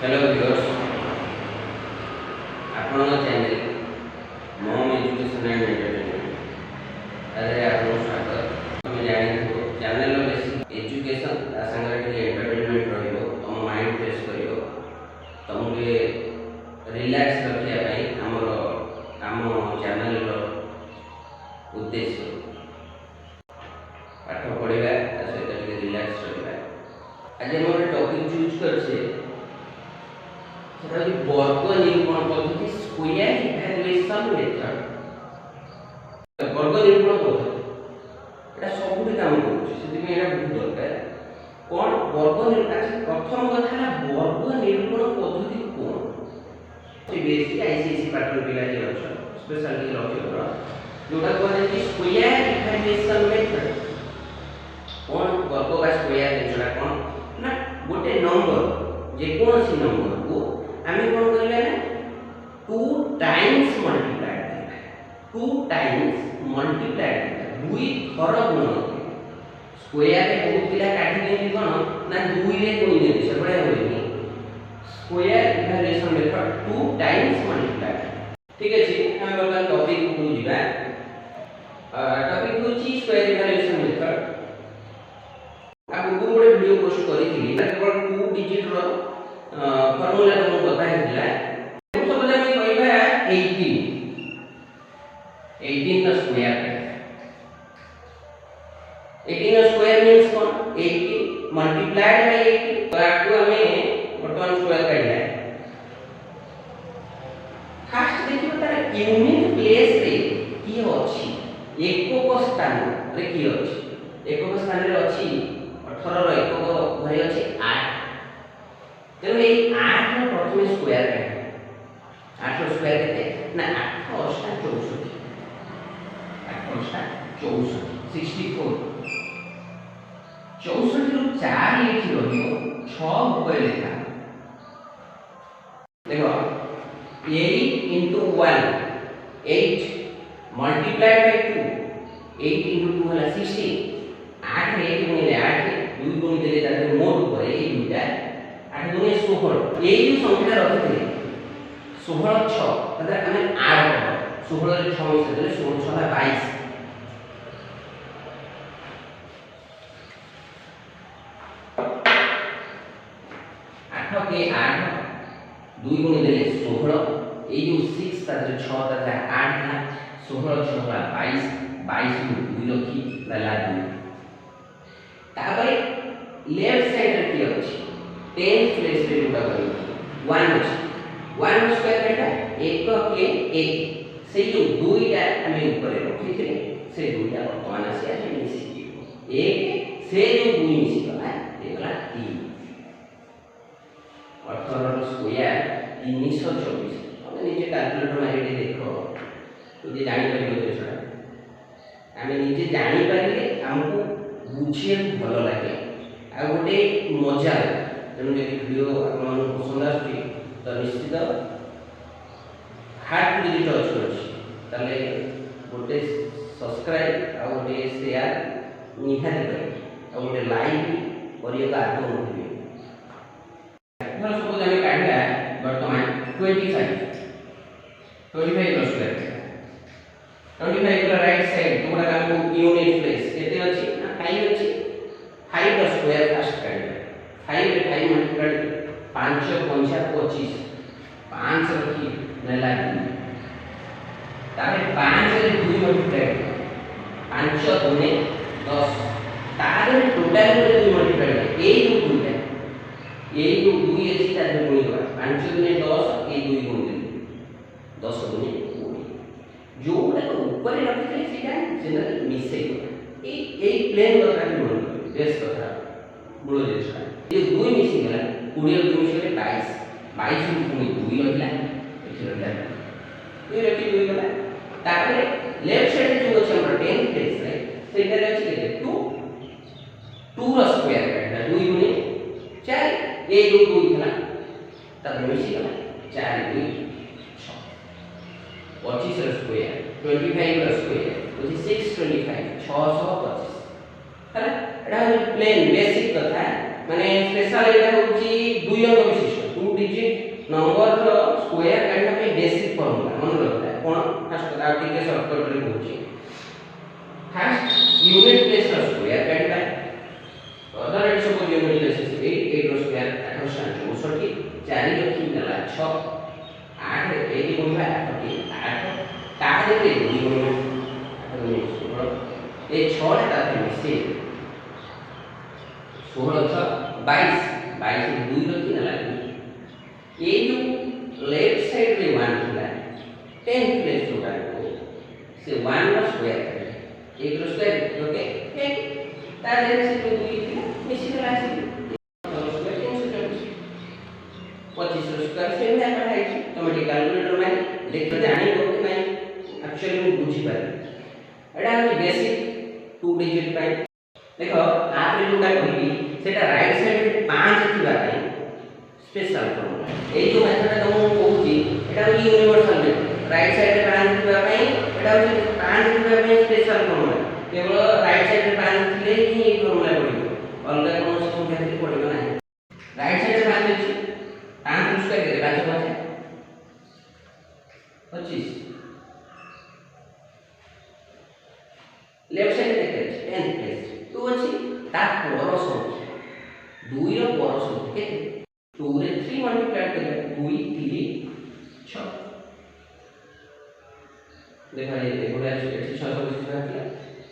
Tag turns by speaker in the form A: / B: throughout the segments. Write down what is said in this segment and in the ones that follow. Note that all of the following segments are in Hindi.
A: हेलो व्यूअर्स, आपन channel mom education and entertainment अरे आपन स्वागत। हम जानि चैनल बेसिक एजुकेशन ता संगे टिके एंटरटेनमेंट रहिबो, तुम माइंड फ्रेश करियो, तुमके रिलैक्स रखिया पई हमरो काम चैनल रो उद्देश्य पाठ पढ़िबा सहित टिके रिलैक्स रहिबा। आज हम टॉपिक चूज करछे वर्ग निरूपण पद्धति स्क्वायर इवैल्यूएशन मेथड। वर्ग निरूपण पद्धति एटा सबुठ काम करूछ, सेति एटा बहुत दरकार। कोन वर्ग निरूपण प्रथम कथा है वर्ग निरूपण पद्धति कोन से बेसिक आईसीएसई पैटर्न पिला जे अछि स्पेशली लक्ष्य जोटा कहले कि स्क्वायर इवैल्यूएशन मेथड। कोन वर्ग का स्क्वायर जेटा कोन ना गोटे नंबर जे कोनसी नंबर को आमी कोन करले ना 2 टाइम्स मल्टीप्लाइड 2 टाइम्स मल्टीप्लाइड दुई थर गुण स्क्वायर रे बहुत पिला काटी देनी कोन ना 2 रे गुणी दे से बडा होइनी square evaluation method 2 times multiplied. ठीक अछि, हम बर्तन टॉपिक को जिबा। टॉपिक होची स्क्वायर इवैल्यूएशन मेथड। आ गुगल गोटे वीडियो पोस्ट करिथिली केवल 2 डिजिट रो फॉर्मूला तो बता हिला। हम सब जमे कहबा 18 का स्क्वायर 18 का square means cone 18 multiplied by 18 तो आको हमें वर्तमान स्क्वायर काढला। फर्स्ट देखिबो तार यूनिट प्लेस रे की अछि एकक स्थान रे की अछि एकक स्थान रे अछि 18 रो एकक भरि अछि 8। तेणु ये 8 रो प्रथम स्क्वायर है 8 रो स्क्वायर केते ना 8 अष्टा 64 8 अष्टा 64 64 64 रो 4 एठी रहियो 6 ऊपर लिखा देखो 8 into 1 8 multiplied by 2 8 into 2 होला 16 8 रे 1 गुणिले 8 2 गुणिले ताते मोड ऊपर ए दुटा 8 गुणे 16 ए जो संख्या रखिथिले 16 6 तदरा हमें 8 16 रे 6 मिसे देले 16 6 22 8 के 8 2 गुणे देले 16 ए जो 6 तदरा 6 तदरा 8 ना 16 6 22 22 को 2 रखी दला 2 तापर लेफ्ट साइड रे की अछि 10 प्लेस रे जोटा करी 1 अछि 1 स्क्वायर बेटा 1 के 1 से जो 2 टा हमें ऊपर रखिथिले से 2 टा वर्तमान से आसे मिसी 1 से जो 2 मिसी गला एगला 3 18 रो स्क्वायर 324। हम नीचे कैलकुलेटर मारि देखो तो जे जानि परिबो जेसा हमें नीचे जानि परिले हमको बुझिए भलो लागे आ गोटे मजा तेणु यदि वीडियो आपन पसंद आछि तो निश्चित हार्ट को यदि टच करे गोटे सब्सक्राइब आ गोटे शेयर निहाती करें आ गोटे लाइक करिए का आग्रह होइबे। धर सपोज हमें काढला वर्तमान 25 स्क्वायर 25 का राइट साइड तोरा काम यूनिट प्लेस केते अछि 5 अछि 5 का स्क्वायर फर्स्ट काढला 5 रे 5 मल्टीप्लाइड 5 5 25 5 रखी नेला तारे 5 रे 2 मल्टीप्लाइड 5 गुणे 10 तारे टोटल रे 2 मल्टीप्लाइड ए जो 2 है ए जो 2 अछि तारे गुणे 5 गुणे 10 ए 2 गुणे 10 गुणे 20 जोटा ऊपर रखिले सेटा जनरल मिस्टेक ए प्लेन कथा बोल बेस कथा मूल जेसा ये 2 मिसी गला 20 2 मिसी 22 22 पुनी 2 रहला एठी रहला ये रखि 2 गला तारे लेफ्ट साइड जो अछि हमर 10 प्लेस रे सेटा रे अछि केते 2 रो स्क्वायर काटा 2 गुणे 4 ए जो 2 थला तब मिसी गला 4 2 6 25 रो स्क्वायर 25 रो स्क्वायर होछि 625 625 हला एटा प्लेन बेसिक कथा माने स्पेशल एटा होछि 2 अंक विशिष्ट 2 डिजिट नंबर रो स्क्वायर काढना पे बेसिक फार्मूला मन रखता है कोन फर्स्ट आ टिके शॉर्टकट रे होची फर्स्ट यूनिट प्लेस रो स्क्वायर काढना other it suppose unit place is 8 रो स्क्वायर 1864 4 रखी गला 6 8 रे 1 गुणा 8 ताके दे 2 गुणा 8 ए 6 रे ताके मिसे 16 22 22 2 रखी गला ये जो लेफ्ट साइड रे 1 थिला 10 प्लेस होगा से 1 रो स्क्वायर करे 1 रो स्क्वायर ओके तार देर से तो 2 थिला मिसी गला से 25 रो स्क्वायर से ना पढ़ाई तुम कैलकुलेटर में देख जानी हो कि नहीं एक्चुअली में बुझी पारे एडा बेसिक 2 डिजिट पाई देखो आप रे जोटा कहली सेटा राइट साइड रे 5 थिबा पाई स्पेशल फॉर्मूला ए जो मेथड तुम कहूची एटा यूनिवर्सल मेथड राइट साइड रे 5 थिबा पाई एटा 5 थिबा पाई स्पेशल फॉर्मूला केवल राइट साइड रे 5 थिले ही ए फॉर्मूला पड़िबो अलग कोन संख्या थी पड़िबो नाही राइट साइड रे 5 अछि 5 रो स्क्वायर केते 5 25 लेफ्ट साइड देखे 10 प्लस 2 अछि ता पर संख्या 2 रो पर संख्या केते 2 रे 3 मल्टीप्लाई करें 2 3 6 देखा ये एगोडा एठी 6 सब किया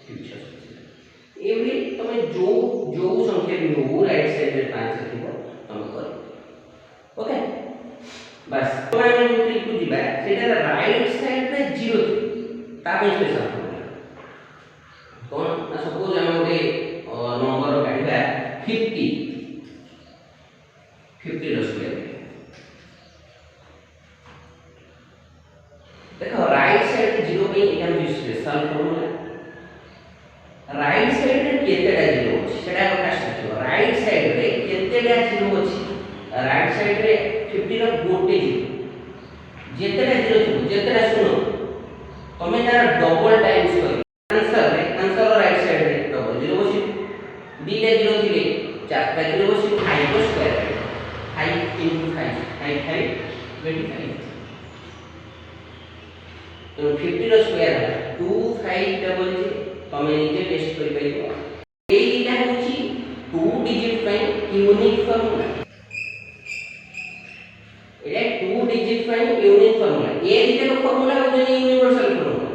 A: 6 एवरी तमे जो संख्या भी हो राइट साइड रे 5 थिबो तमे कर ओके बस तमे जो ट्रिक को दिबा सेटा राइट साइड रे 0 ता पे स्पेशल कोन ना सपोज हम ओटे नंबर काढिबा 50 रो स्क्वायर देखो राइट साइड 0 पे एटा हम स्पेशल फॉर्मूला राइट साइड रे केतेडा 0 अछि सेटा को कास्ट छै राइट साइड रे केतेडा 0 अछि राइट साइड रे 50 रो गोटे 0 जेतेडा 0 छै जेतेडा सुनो तमे तार डबल टाइम्स कर आंसर राइट साइड रे डबल 0 बसी दीटा 0 थिले चारटा 0 बसी 5 को स्क्वायर 5 into 5 5 25 तो 50 रो स्क्वायर है 25 डबल जे तमे निजे टेस्ट करि पाइबो ए दिटा होची 2 डिजिट पाई यूनिक फार्मूला ए 2 डिजिट पाई यूनिक फार्मूला ए दिटा को फार्मूला हो जे यूनिवर्सल फार्मूला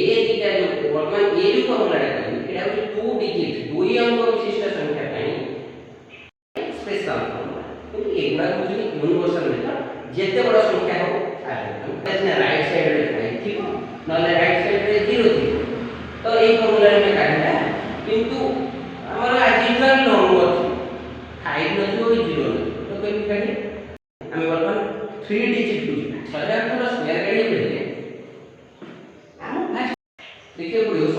A: ए दिटा जो वर्तमान ए जो फार्मूला है एटा हो 2 डिजिट 2 अंक विशिष्ट संख्या पाई स्पेशल एगुड़ा होची यूनिवर्सल मेथड जेते बड़ संख्या हो आबे राइट साइड रे थाई ठीक नले राइट साइड रे 0 थी तो ए फार्मूला में काढला किंतु हमर ओरिजिनल नंबर थी 5 नथि ओइ 0 तो केमि काढी हम वर्तमान 3 डिजिट बुझी सजाक तो स्क्वायर काढी बेले हम फास्ट देखियो पड़ियो 118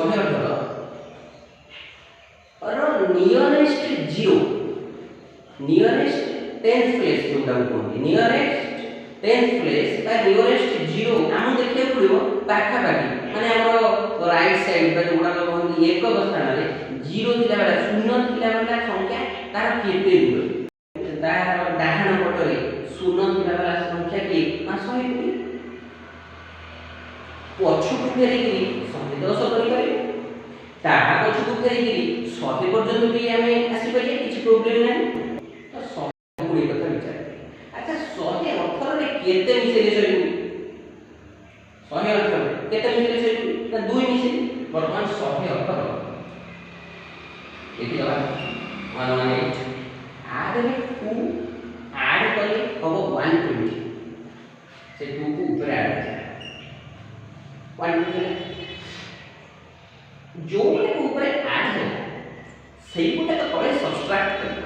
A: और नियरेस्ट 0 नियरेस्ट 10th प्लेस जोटा कोन नियरेस्ट 10th प्लेस बा नियरेस्ट 0 हम देखिए पड़िबो पाखा पाखी माने हमर राइट साइड बा जोटा कोन एक स्थान रे 0 थिला बेला 0 थिला बेला संख्या तार केते दूर तार डाहाण पटरे 0 थिला बेला संख्या के 100 पछुक फेरिकी 110 करि पारे ता पछुक फेरिकी 100 पर्यंत भी हमें आसी पारे किछि प्रॉब्लम नै कोई कथा विचार अच्छा 118 रे केते मिसेले सही 118 केते मिसेले सही ना 2 मिसेले वर्तमान 118 एठी दबा 118 आड में 2 ऐड करले हो 120 से 2 को ऊपर ऐड 120 जो के ऊपर ऐड है सही को तो तले सब्ट्रैक्ट करना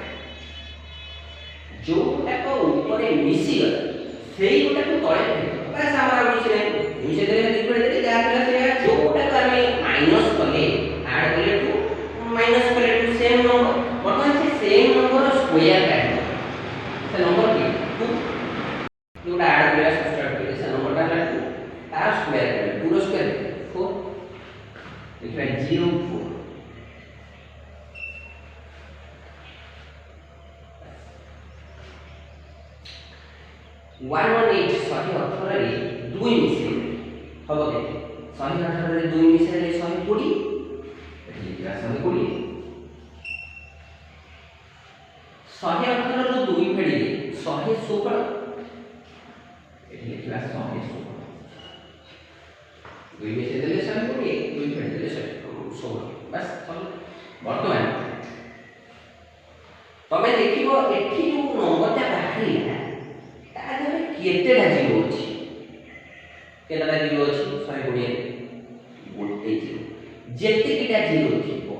A: जो टाको ऊपर मिसी गला सेही गोटा को तळे बस हमरा कुछ नै मिसे देले लिक्विड देले जा कला से जो टाको हमें माइनस करले ऐड करले टू माइनस करले टू सेम नंबर वर्तमान से सेम नंबर स्क्वायर काट से नंबर की 2 जोटा ऐड करले सब्ट्रैक्ट करले से नंबर टा 2 तार स्क्वायर करले 2 रो स्क्वायर 4 देखिए 0 4 118 118 रे 2 मिसेले हबो केते 118 रे 2 मिसेले 120 एठी लिखा 120 118 रो 2 फेडी 116 एठी लिखा 116 2 मिसेले 120 2 फेडी देले 116 बस वर्तमान तमे देखिबो एठी जो नंबरटा बाहरिला ता देले केतेटा जीरो अछि केतेटा जीरो अछि 120 गोटे जीरो जेतिकिटा जीरो थिबो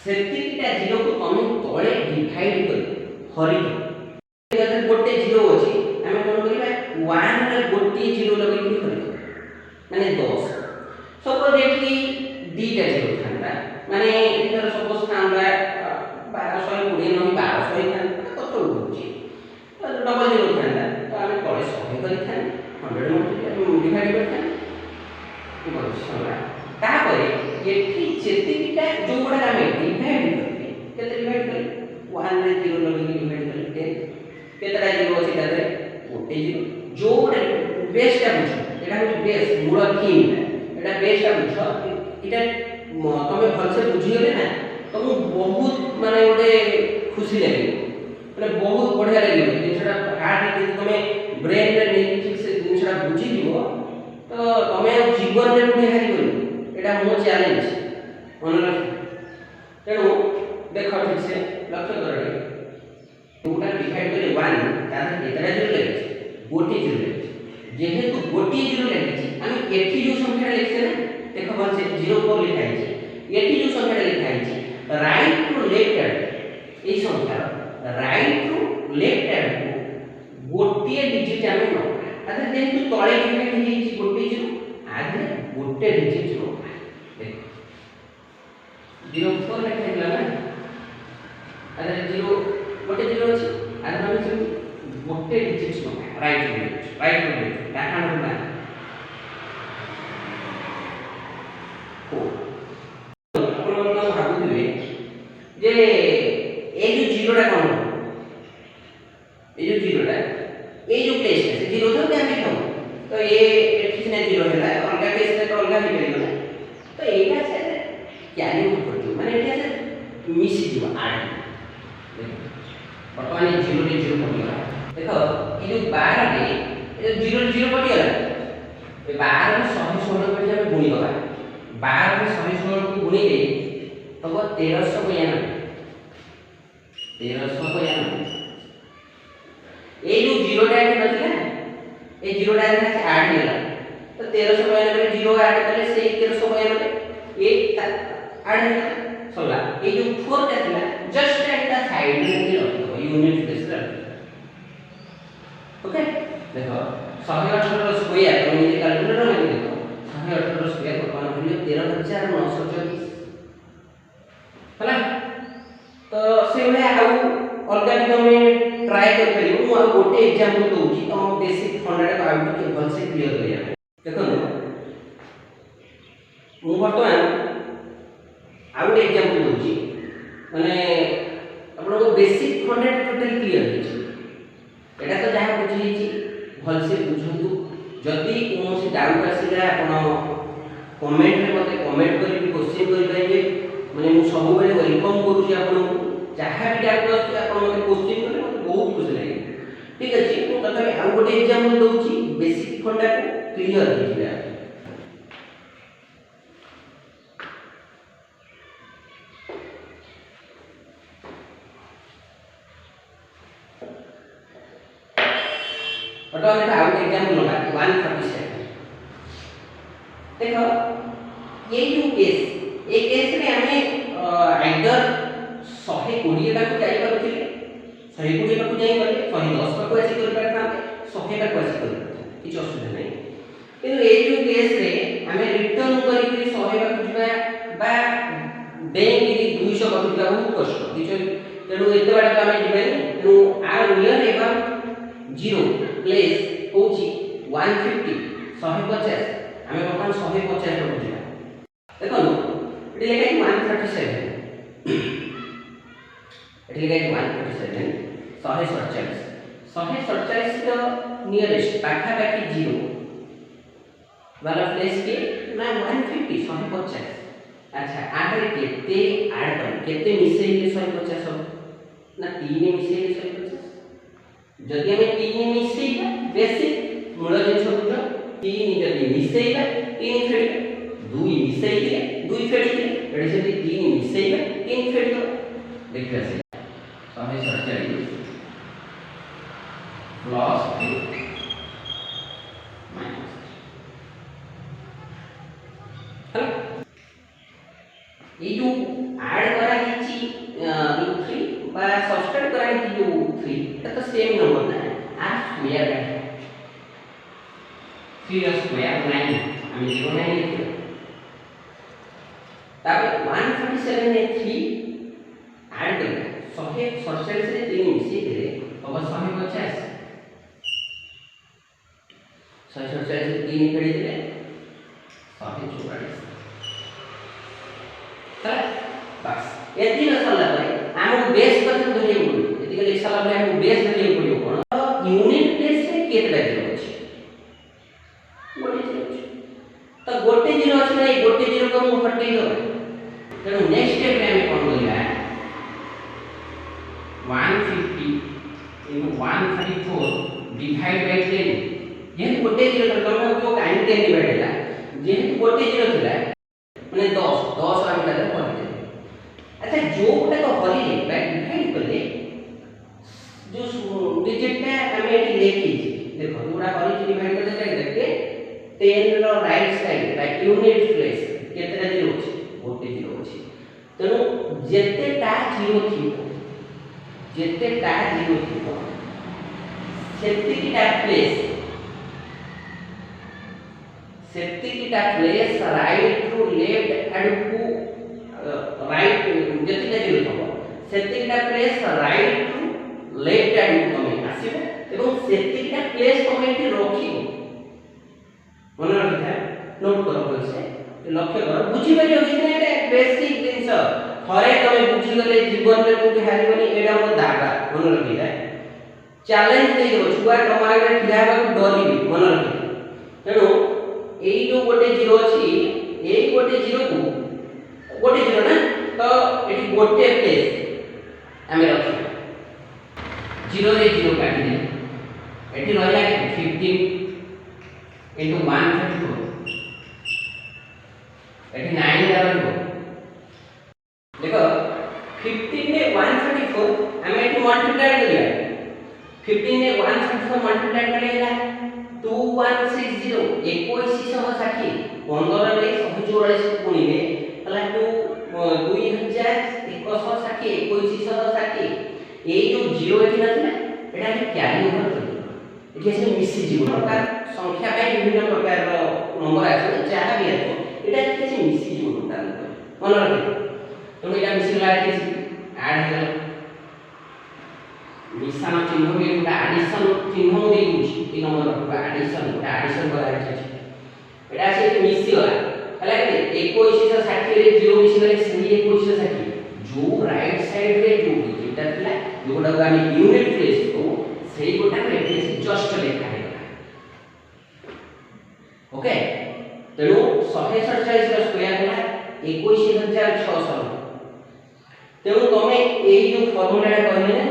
A: सेतिकिटा जीरो को तमे तळे डिवाइड कर हरि एकर गोटे जीरो अछि हमें कोन करिबा 1 रे गोटे जीरो लगै कि हरि माने 10 सपोज एठी दीटा जीरो थांदा माने इधर सपोज थांदा 1220 नहीं 1200 थांदा कत होउची डबल जीरो थांदा तो हमें तळे 100 करि थां 100 डिवाइड कर थां बसला तापरे एठी जेतिकिटा जोगुडा हमें डिवाइड करबे केते डिवाइड करे 1 रे जीरो लगै डिवाइड करे 10 केतरा जीरो अछि तादरे गोटे जीरो जोगुडा बेसटा बुझ एटा होची बेस मूल थीम एटा बेसटा बुझ इटा तमे भलसे बुझी गले ना तुमको बहुत माने गोटे खुशी लगे माने बहुत बढ़िया लगे जिनछटा हार्ड यदि तमे ब्रेन रे नहीं ठीक से जिनछटा बुझी दिबो तो तमे जीवन रे बुझी हारि गयो एटा मो चैलेंज मन रख तेनु देखो ठीक से लक्ष्य करले टूटा डिवाइड करे 1 तार केतरा जीरो लगे गोटे जीरो लगे जेहेतु गोटे जीरो लगे हम एठी जो संख्या लिखसे ना देखो बन से 04 लिखा है एठी जो संख्या लिखा है राइट टू लेफ्ट हैंड ए संख्या राइट टू लेफ्ट हैंड को गोटे डिजिट हम न अरे जेहेतु तळे डिवाइड हे छी गोटे जीरो आगे गोटे डिजिट नो देखो 04 लिखा है ना अरे जीरो गोटे जीरो अछि आगे हम गोटे डिजिट नो राइट टू लेफ्ट डाटा ना जे ए जो जीरोटा कोन ए जो जीरोटा ए जो प्लेस है जीरो तो क्या लिखो तो ए एठी ने जीरो है अलगा प्लेस में तो अलगा ही करियो ना तो एटा से कैरी आउट करजो माने एटा से मिसी जीव आड वर्तमान ए जीरो रे जीरो पडिला देखो ए जो 12 रे ए जीरो रे जीरो पडिला ए 12 रे 116 पे हम गुणी होगा 12 रे 116 को गुणी दे तो 1392 ए जो जीरो डायरेक्ट नथिला ए जीरो डायरेक्ट ऐड होला तो 1392 रे जीरो ऐड करले से 1392 ए ऐड होला सोला ए जो 4 टा थिला जस्ट एट द साइड में रखो यूनिट प्लेस रे ओके देखो 118 रो स्क्वायर तो ये कैलकुलेटर में देखो 118 रो स्क्वायर को कोन होलियो 13924 होला तो से भले आउ अलगा भी तमे ट्राई कर परियो मु गोटे एग्जांपल दोउची तो बेसिक फंडाटा आउ के भल से क्लियर करिया देखो मु वर्तमान आउ एक एग्जांपल दोउची माने आपन को बेसिक फंडाटा टोटली क्लियर हिची एटा तो जहा बुझी हिची भल से बुझंतु जदी कोनोसी डाउट आसीला आपन कमेंट रे मते कमेंट करी क्वेश्चन करि पाइबे माने मु सब बेले वेलकम करूची आपन जहाँ भी डाउट आछे आपन मते क्वेश्चन करे मते बहुत खुशी लागे ठीक अछि मु तथापि आउ गोटे एग्जांपल दोउची बेसिक फंडा को क्लियर हिजिबा बटा में आउ एग्जांपल लगा 147 देखो ये जो केस रे हमें आइदर 120 टा को जाई करथिले 120 टा को जाई करले 110 टा को ऐसे कर पारता 100 टा को ऐसे कर पारता किछ असुविधा नै किंतु ए जो केस रे हमें रिटर्न करी करी 100 टा को जिबा बा बैंक की 200 का जिबा बहुत कष्ट किछ तेनु एते बाटा तो हमें जिबा तेनु आ नियर एबाउट 0 प्लेस होची 150 150 हमें वर्तमान 150 को जिबा देखो एटी लेखा 137 एटी लेखा 147 147 147 रो नियरेस्ट पाखापाखि 0 वाला प्लेस के ना 150 150। अच्छा आगे केते ऐड कर केते मिसेई के 150 सब ना 3 मिसेई के 150। जदि हमें 3 मिसेईबा बेसिक मूल जिन सब 3 जदि मिसेईबा 3 फेडी 2 मिसेई 2 फेडी एडी से 3 मिसेईबा 3 फेडी देखिए से 147 प्लस 3 माइनस हेलो ये जो ऐड करा हिची जो 3 बा सब्सट्रैक्ट करा हिची जो 3 এটা তো सेम नंबर ना r स्क्वायर है 3 स्क्वायर 9 আমি 09 লিখি তারপর 147 ने 3 ऐड करेंगे 147 से 3 मिसी देले अब 150 147 से 3 फेडी देले 144 चला बस एती न सरला परे हमु बेस कथन धरिए पड़ो एती के सरला परे हमु बेस धरिए पड़ो कोन यूनिट प्लेस रे केतला जीरो अछि गोटे जीरो अछि तो गोटे जीरो अछि नै गोटे जीरो को हम हटै दो तेणु नेक्स्ट स्टेप में हम कोन करिया 150 into 134 divide by 10 जेहेतु गोटे जीरो तो जो काइन 10 डिवाइड होला जेहेतु गोटे जीरो थिला माने 10 हम ताले पढ़ते। अच्छा जो गोटे तो हरि बा डिवाइड करले जो डिजिटटा हमें एटी लेखी देखो पूरा हरि डिवाइड करले जाय देखते 10 रो right side like unit place केतेटा जीरो अछि गोटे जीरो अछि तेणु जेतेटा जीरो थिबो जेतेटा जीरो थिबो सेतिकिटा place right to left and to right जेतिका जीरो थबो सेतिकिटा place right to left and तमे आसीबो एवं सेतिकिटा प्लेस तमे एठी रखिबो मन रखिथा नोट करो से लक्ष्य कर बुझी पारियो कि नै बेसिक जिंस थरे तमे बुझी गले जीवन रे कोठी हारिबनी एडा मो दागा मन रखिथा चैलेंज दे दो छुआ टमाटर ठिया बा डरिबी मन रखि तेनो एई जो गोटे जीरो अछि एई गोटे जीरो को गोटे जीरो ना तो एटी गोटे प्लेस हमें रखि जीरो रे जीरो काटी दे एटी रहला 15 into 134 एटी 9 रहबो देखो 15 ने 134 हमें एटी मल्टीप्लाई करिया 15 ने 134 मल्टीप्लाई करेला 2160 2160 15 रे 144 गुणिले हला 2160 2160 ए जो जीरो एठी नथिला एटा के कैरी ओवर करबो एठी से मिसी जीव प्रकार संख्या पे विभिन्न प्रकार रो नंबर आसे जहा भी आतो एटा के से मिसी जीव प्रकार मन रखे तो एटा मिसी ला के ऐड हो मिसान चिन्ह में गोटा एडिशन चिन्ह दे दूची ई नंबर गोटा एडिशन करा छै एटा से मिसी होला हला के 2160 रे जीरो मिसी गले से 2160 जो राइट साइड रे जो डिजिट थिला जोटा हम यूनिट प्लेस को सेही गोटा रेफरेंस जस्ट लेखा है ओके तेणु 147 रो स्क्वायर होला 21600 तेणु तमे एई जो फार्मूला कहले ना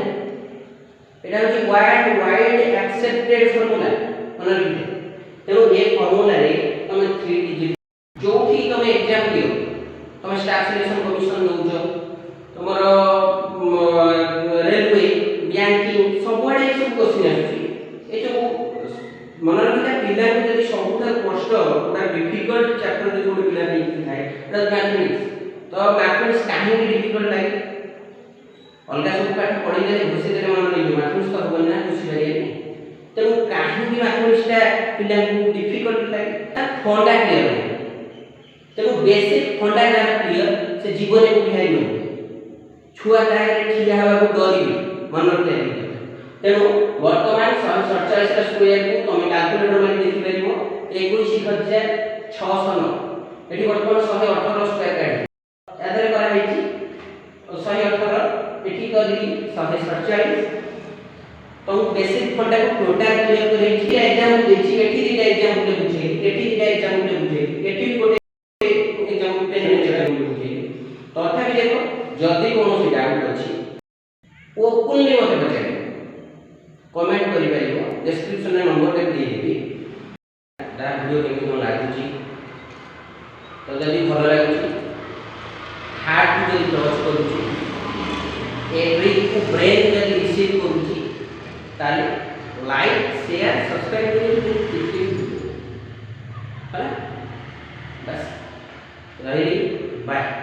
A: एटा होची वाइड एक्सेप्टेड फार्मूला मन रखिते तेणु ए फार्मूला रे तमे 3 डिजिट जो भी तमे एग्जाम दियो तमे स्टाफ सिलेक्शन कमीशन नउजो तमरो रेलवे बैंकिंग सबुआडे सब क्वेश्चन आछि ए जो मन रखिता पिला को जदी सबुठा कष्ट पूरा डिफिकल्ट चैप्टर जो गोटे पिला नहीं थाए एटा मैथमेटिक्स तो मैथमेटिक्स काहे डिफिकल्ट लागे अलगा सब पाठ पढि देले घुसी देले मन नहीं मैथमेटिक्स तो होबन ना घुसी परिए तेणु काहे भी मैथमेटिक्स पिला को डिफिकल्ट लागे ता फंडा क्लियर हो तेणु बेसिक फंडा ना क्लियर से जीवन को बिहाई हो छुआ तारे ठिया हवा को डरिबी मन रखते तेणु वर्तमान 147 रा स्क्वायर को तमे कैलकुलेटर में देखि परिबो 21609 एठी वर्तमान 118 स्क्वायर काटी यादरे करा हेची 118 एठी करी 147 तो बेसिक फंडा को टोटल क्लियर करे कि एग्जाम देछि एठी दिटा एग्जाम को बुझे एठी दिटा एग्जाम को बुझे एठी कोटे एग्जाम को बुझे तथा भी देखो जदी कोनो से डाउट अछि ओपनली मते पचारे कमेंट करि परिबो डिस्क्रिप्शन रे नंबर दे देबी ता वीडियो केमि लागु छी तो जदी भलो लागु छी हार्ट को जदी टच करू छी एवरी को ब्रेन जदी रिसीव करू छी ताले लाइक शेयर सब्सक्राइब करिए है बस रही बाय।